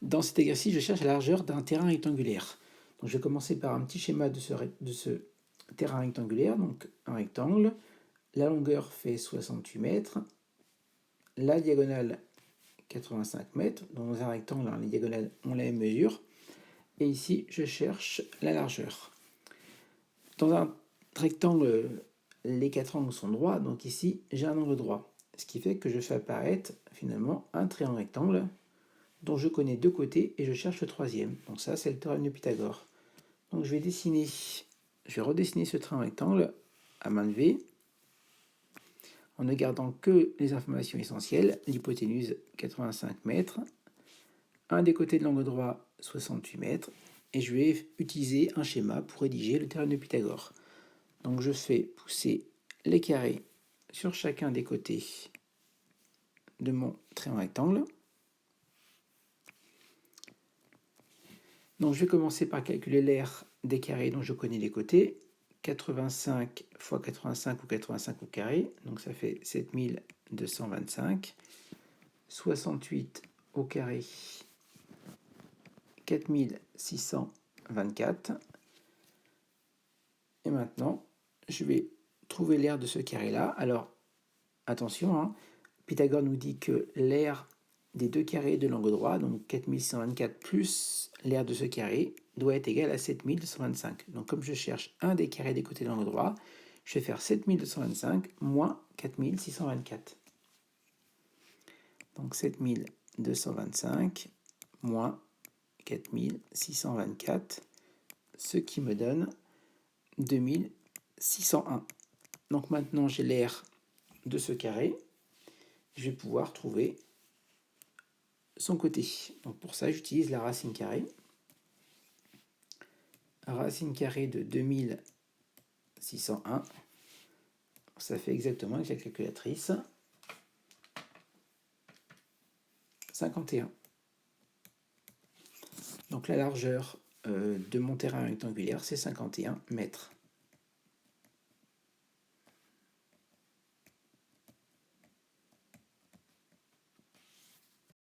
Dans cet exercice, je cherche la largeur d'un terrain rectangulaire. Donc, je vais commencer par un petit schéma de ce terrain rectangulaire. Donc, un rectangle. La longueur fait 68 mètres. La diagonale, 85 mètres. Dans un rectangle, les diagonales ont la même mesure. Et ici, je cherche la largeur. Dans un rectangle, les quatre angles sont droits. Donc ici, j'ai un angle droit. Ce qui fait que je fais apparaître finalement un triangle rectangle dont je connais deux côtés et je cherche le troisième. Donc ça, c'est le théorème de Pythagore. Donc je vais redessiner ce triangle rectangle à main levée en ne gardant que les informations essentielles. L'hypoténuse, 85 mètres. Un des côtés de l'angle droit, 68 mètres. Et je vais utiliser un schéma pour rédiger le théorème de Pythagore. Donc je fais pousser les carrés sur chacun des côtés de mon triangle rectangle. Donc je vais commencer par calculer l'aire des carrés dont je connais les côtés. 85 fois 85 ou 85 au carré, donc ça fait 7225. 68 au carré, 4624. Et maintenant, je vais trouver l'aire de ce carré-là. Alors, attention, hein, Pythagore nous dit que l'aire des deux carrés de l'angle droit, donc 4624 plus l'aire de ce carré, doit être égale à 7225. Donc comme je cherche un des carrés des côtés de l'angle droit, je vais faire 7225 moins 4624. Donc 7225 moins 4624, ce qui me donne 2601. Donc maintenant j'ai l'aire de ce carré, je vais pouvoir trouver son côté. Donc pour ça, j'utilise la racine carrée. Racine carrée de 2601. Ça fait exactement avec la calculatrice 51. Donc la largeur de mon terrain rectangulaire, c'est 51 mètres.